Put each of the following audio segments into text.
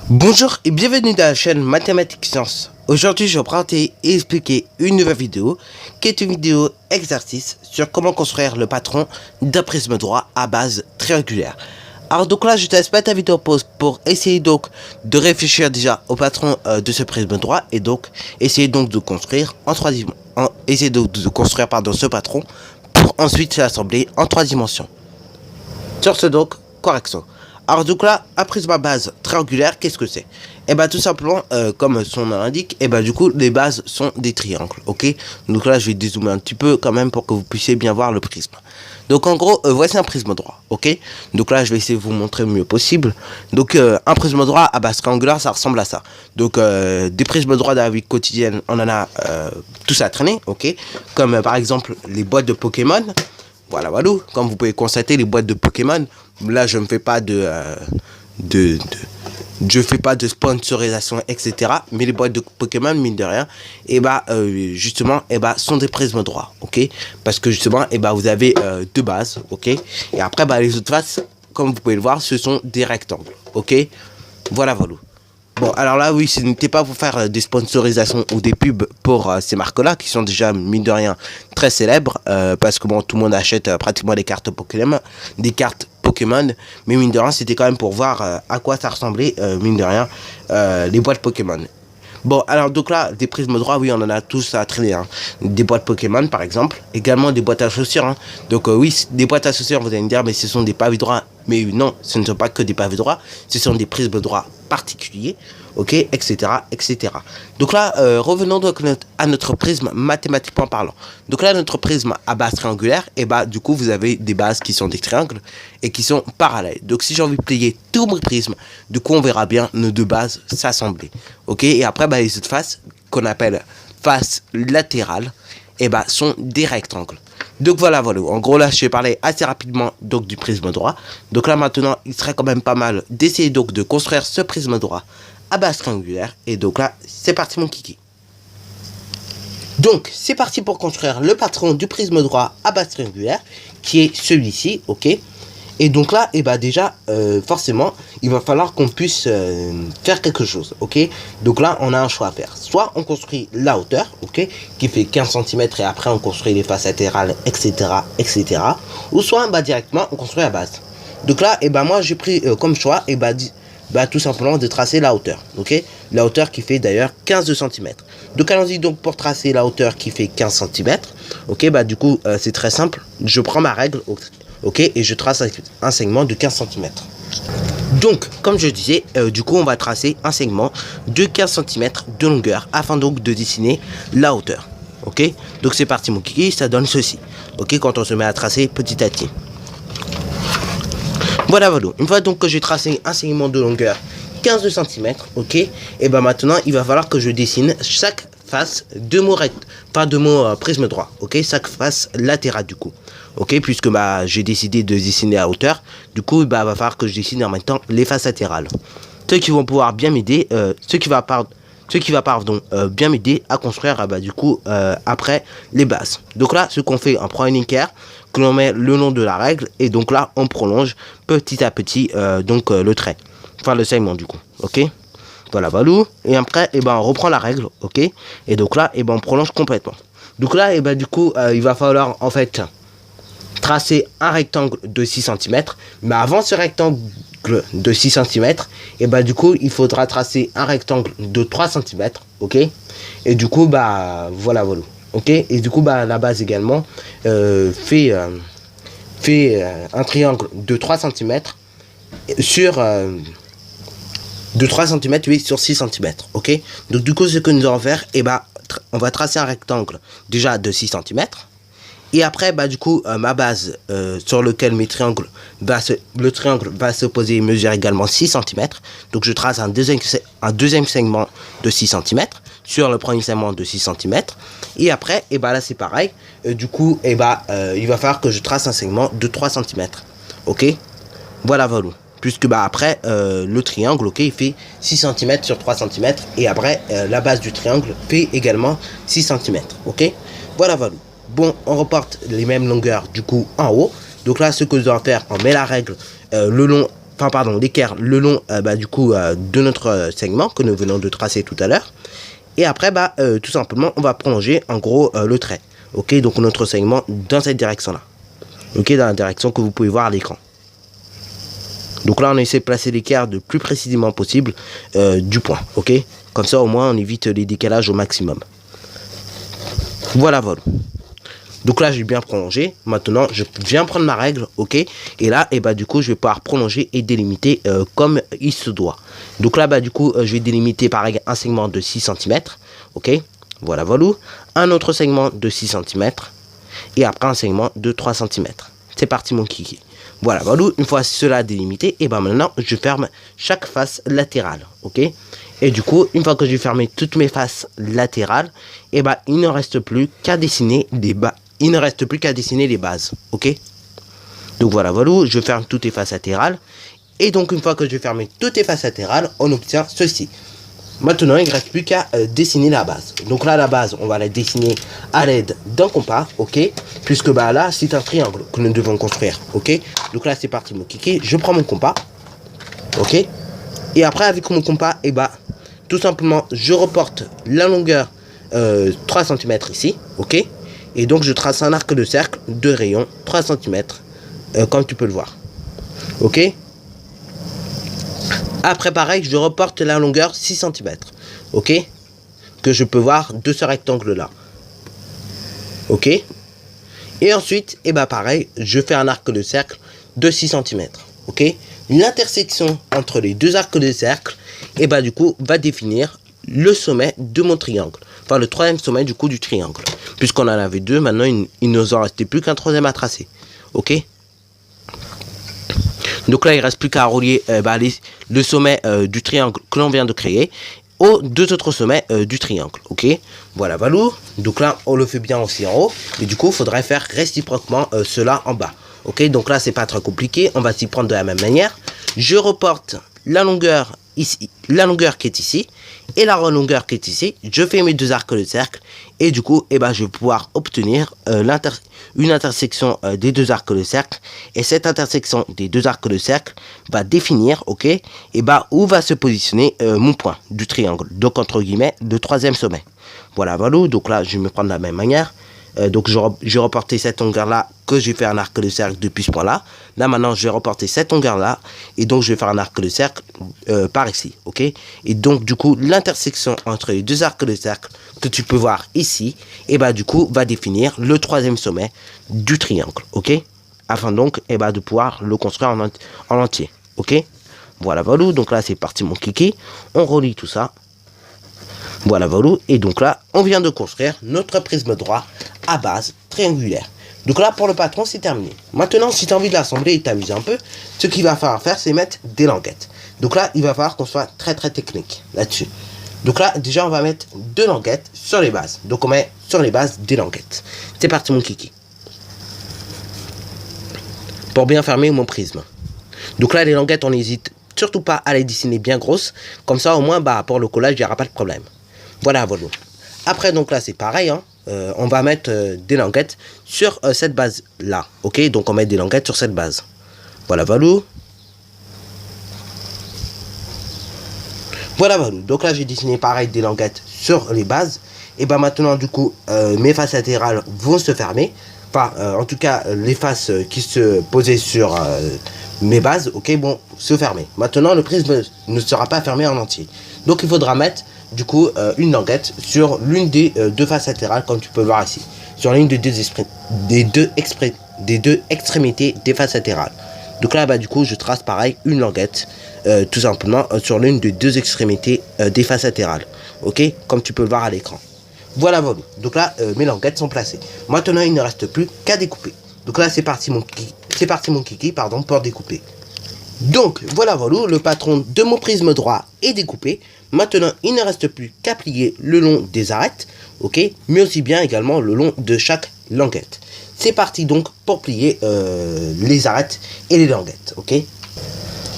Bonjour et bienvenue dans la chaîne Mathématiques Sciences. Aujourd'hui, je vais présenter et expliquer une nouvelle vidéo qui est une vidéo exercice sur comment construire le patron d'un prisme droit à base triangulaire. Alors donc là, je te laisse mettre ta vidéo en pause pour essayer donc de réfléchir déjà au patron de ce prisme droit et donc essayer donc de construire en trois dimensions. Essayer de construire ce patron pour ensuite l'assembler en 3 dimensions. Sur ce donc, correction. Alors donc là, un prisme à base triangulaire, qu'est-ce que c'est? Et bah tout simplement, comme son nom l'indique, et bah du coup les bases sont des triangles, ok? Donc là je vais dézoomer un petit peu quand même pour que vous puissiez bien voir le prisme. Donc en gros, voici un prisme droit, ok? Donc là je vais essayer de vous montrer le mieux possible. Donc un prisme droit à base triangulaire, ça ressemble à ça. Donc des prismes droits dans la vie quotidienne, on en a tous à traîner, ok? Comme par exemple les boîtes de Pokémon. Voilà, comme vous pouvez constater, les boîtes de Pokémon, là je ne fais pas je fais pas de sponsorisation, etc. Mais les boîtes de Pokémon, mine de rien, et bah justement, et bah sont des prismes droits, ok? Parce que justement, et bah vous avez deux bases, ok? Et après, bah les autres faces, comme vous pouvez le voir, ce sont des rectangles, ok? Voilà. Bon, alors là, oui, n'hésitez pas à vous faire des sponsorisations ou des pubs pour ces marques-là, qui sont déjà, mine de rien, très célèbres, parce que bon, tout le monde achète pratiquement des cartes Pokémon, mais mine de rien, c'était quand même pour voir à quoi ça ressemblait, mine de rien, les boîtes Pokémon. Bon, alors donc là, des prismes droits, oui, on en a tous à traîner, hein. Des boîtes Pokémon, par exemple, également des boîtes à chaussures, hein. Donc oui, des boîtes à chaussures, vous allez me dire, mais ce sont des pavés droits. Mais non, ce ne sont pas que des pavés droits, ce sont des prismes droits particuliers, ok, etc., etc. Donc là, revenons donc à notre prisme mathématiquement parlant. Donc là, notre prisme à base triangulaire, et bah du coup, vous avez des bases qui sont des triangles et qui sont parallèles. Donc si j'ai envie de plier tous mes prismes, du coup, on verra bien nos deux bases s'assembler, ok. Et après, bah, les autres faces, qu'on appelle faces latérales, et bah sont des rectangles. Donc voilà. En gros là, je vais parler assez rapidement donc du prisme droit. Donc là maintenant, il serait quand même pas mal d'essayer donc de construire ce prisme droit à base triangulaire. Et donc là, c'est parti mon kiki. Donc c'est parti pour construire le patron du prisme droit à base triangulaire, qui est celui-ci, ok. Et donc là, et bah déjà, forcément, il va falloir qu'on puisse faire quelque chose, ok. Donc là, on a un choix à faire. Soit on construit la hauteur, ok, qui fait 15 cm et après on construit les faces latérales, etc., etc. Ou soit, bah directement, on construit la base. Donc là, et bah moi, j'ai pris comme choix, et bah tout simplement de tracer la hauteur, ok. La hauteur qui fait d'ailleurs 15 cm. Donc allons-y donc pour tracer la hauteur qui fait 15 cm, ok. Bah du coup, c'est très simple. Je prends ma règle, ok, et je trace un segment de 15 cm. Donc, comme je disais, du coup, on va tracer un segment de 15 cm de longueur afin donc de dessiner la hauteur. Ok, donc c'est parti mon kiki, ça donne ceci. Ok, quand on se met à tracer petit à petit. Voilà. Une fois donc que j'ai tracé un segment de longueur 15 cm, ok, et ben maintenant il va falloir que je dessine chaque face de mon prisme droit, ok, chaque face latérale du coup, ok, puisque bah j'ai décidé de dessiner à hauteur, du coup bah va falloir que je dessine en même temps les faces latérales, ceux qui vont pouvoir bien m'aider, bien m'aider à construire bah du coup après les bases. Donc là, ce qu'on fait, on prend une équerre, que l'on met le long de la règle et donc là on prolonge petit à petit le trait, enfin le segment du coup, ok. Voilà. Et après, et ben on reprend la règle, ok. Et donc là, et ben on prolonge complètement. Donc là, et ben du coup, il va falloir en fait tracer un rectangle de 6 cm. Mais avant ce rectangle de 6 cm, et ben du coup, il faudra tracer un rectangle de 3 cm, ok. Et du coup, bah voilà. Ok. Et du coup, bah la base également fait un triangle de 3 cm sur de 3 cm, oui, sur 6 cm, ok. Donc du coup, ce que nous allons faire, et bah on va tracer un rectangle déjà de 6 cm. Et après, bah du coup, ma base sur lequel le triangle va se poser et mesure également 6 cm. Donc je trace un deuxième segment de 6 cm sur le premier segment de 6 cm. Et après, et bah là c'est pareil. Du coup, et bah il va falloir que je trace un segment de 3 cm. Ok. Voilà. Puisque bah après le triangle, ok, il fait 6 cm sur 3 cm. Et après la base du triangle fait également 6 cm. Ok. Voilà. Bon, on reporte les mêmes longueurs du coup en haut. Donc là, ce que nous allons faire, on met la règle le long enfin pardon, l'équerre le long du coup de notre segment que nous venons de tracer tout à l'heure. Et après, tout simplement, on va prolonger en gros le trait. Ok, donc notre segment dans cette direction-là. Ok, dans la direction que vous pouvez voir à l'écran. Donc là, on essaie de placer l'équerre le plus précisément possible du point. Ok, comme ça, au moins, on évite les décalages au maximum. Voilà, voilà. Donc là, j'ai bien prolongé. Maintenant, je viens prendre ma règle, ok. Et là, du coup, je vais pouvoir prolonger et délimiter comme il se doit. Donc là, du coup, je vais délimiter pareil un segment de 6 cm, ok. Voilà, voilà. Un autre segment de 6 cm. Et après, un segment de 3 cm. C'est parti, mon kiki. Voilà, voilà. Une fois cela délimité, et maintenant, je ferme chaque face latérale, ok. Et du coup, une fois que j'ai fermé toutes mes faces latérales, il ne reste plus qu'à dessiner des bas. Il ne reste plus qu'à dessiner les bases, ok. Donc voilà, voilà, je ferme toutes les faces latérales. Et donc une fois que j'ai fermé toutes les faces latérales, on obtient ceci. Maintenant, il ne reste plus qu'à dessiner la base. Donc là, la base, on va la dessiner à l'aide d'un compas, ok. Puisque là, c'est un triangle que nous devons construire, ok. Donc là, c'est parti, mon kiki. Je prends mon compas, ok. Et après, avec mon compas, tout simplement, je reporte la longueur 3 cm ici, ok. Et donc, je trace un arc de cercle de rayon 3 cm, comme tu peux le voir. Ok. Après, pareil, je reporte la longueur 6 cm. Ok. Que je peux voir de ce rectangle-là. Ok. Et ensuite, pareil, je fais un arc de cercle de 6 cm. Ok. L'intersection entre les deux arcs de cercle, du coup, va définir le sommet de mon triangle. Enfin, le troisième sommet du coup du triangle. Puisqu'on en avait deux, maintenant il ne nous en restait plus qu'un troisième à tracer. Ok. Donc là, il ne reste plus qu'à relier le sommet du triangle que l'on vient de créer aux deux autres sommets du triangle. Ok. Voilà, Valou. Donc là, on le fait bien aussi en haut. Et du coup, il faudrait faire réciproquement cela en bas. Ok. Donc là, c'est pas très compliqué. On va s'y prendre de la même manière. Je reporte la longueur ici, la longueur qui est ici et la longueur qui est ici. Je fais mes deux arcs de cercle et du coup, je vais pouvoir obtenir une intersection des deux arcs de cercle. Et cette intersection des deux arcs de cercle va définir, ok, où va se positionner mon point du triangle. Donc entre guillemets, le troisième sommet. Voilà, voilà. Donc là, je vais me prendre de la même manière. Donc je vais reporter cette longueur là que j'ai fait un arc de cercle depuis ce point là. Là maintenant je vais reporter cette longueur là et donc je vais faire un arc de cercle par ici, ok. Et donc du coup l'intersection entre les deux arcs de cercle que tu peux voir ici, du coup va définir le troisième sommet du triangle, ok. Afin donc de pouvoir le construire en entier, ok. Voilà, voilà. Donc là c'est parti mon kiki, on relie tout ça. Voilà, voilà. Et donc là, on vient de construire notre prisme droit à base triangulaire. Donc là, pour le patron, c'est terminé. Maintenant, si tu as envie de l'assembler et t'amuser un peu, ce qu'il va falloir faire, c'est mettre des languettes. Donc là, il va falloir qu'on soit très très technique là-dessus. Donc là, déjà, on va mettre deux languettes sur les bases. Donc on met sur les bases des languettes. C'est parti, mon kiki. Pour bien fermer mon prisme. Donc là, les languettes, on n'hésite surtout pas à les dessiner bien grosses. Comme ça, au moins, pour le collage, il n'y aura pas de problème. Voilà, voilà. Après, donc là, c'est pareil. Hein. On va mettre des languettes sur cette base-là. Ok, donc on met des languettes sur cette base. Voilà, voilà. Voilà, voilà. Donc là, j'ai dessiné pareil des languettes sur les bases. Et maintenant, du coup, mes faces latérales vont se fermer. Enfin, en tout cas, les faces qui se posaient sur mes bases, ok, vont se fermer. Maintenant, le prisme ne sera pas fermé en entier. Donc, il faudra mettre du coup une languette sur l'une des deux faces latérales comme tu peux le voir ici, sur l'une des deux extrémités des faces latérales. Donc là du coup je trace pareil une languette tout simplement sur l'une des deux extrémités des faces latérales, ok, comme tu peux le voir à l'écran. Voilà, voilà. Donc là mes languettes sont placées. Maintenant il ne reste plus qu'à découper. Donc là c'est parti mon kiki, pardon, pour découper. Donc voilà, voilà, le patron de mon prisme droit est découpé. Maintenant, il ne reste plus qu'à plier le long des arêtes, ok, mais aussi bien également le long de chaque languette. C'est parti donc pour plier les arêtes et les languettes, ok.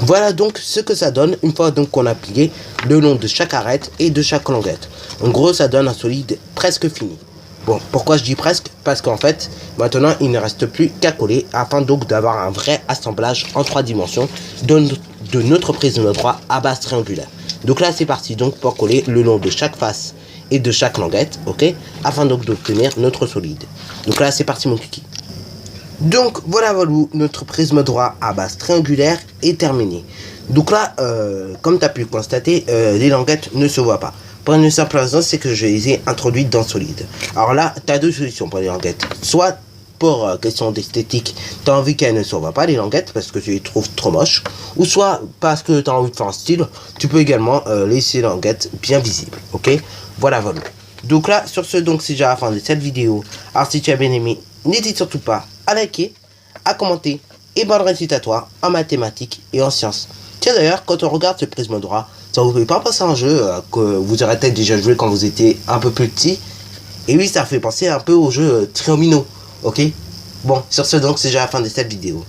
Voilà donc ce que ça donne une fois donc qu'on a plié le long de chaque arête et de chaque languette. En gros, ça donne un solide presque fini. Bon, pourquoi je dis presque? Parce qu'en fait, maintenant, il ne reste plus qu'à coller afin donc d'avoir un vrai assemblage en 3 dimensions de notre prisme droit à base triangulaire. Donc là, c'est parti donc pour coller le long de chaque face et de chaque languette, ok? Afin donc d'obtenir notre solide. Donc là, c'est parti mon kiki. Donc voilà, notre prisme droit à base triangulaire est terminé. Donc là, comme tu as pu constater, les languettes ne se voient pas. Pour une simple raison, c'est que je les ai introduites dans solide. Alors là, tu as deux solutions pour les languettes. Soit pour question d'esthétique, tu as envie qu'elles ne se voient pas les languettes parce que tu les trouves trop moches. Ou soit parce que tu as envie de faire un style, tu peux également laisser les languettes bien visibles. Ok, voilà. Donc là, sur ce, donc c'est déjà la fin de cette vidéo. Alors si tu as bien aimé, n'hésite surtout pas à liker, à commenter et bonne réussite à toi en mathématiques et en sciences. Tiens d'ailleurs, quand on regarde ce prisme droit, ça vous fait pas penser à un jeu que vous aurez peut-être déjà joué quand vous étiez un peu plus petit? Et oui, ça fait penser un peu au jeu Triomino, ok? Bon, sur ce donc, c'est déjà la fin de cette vidéo.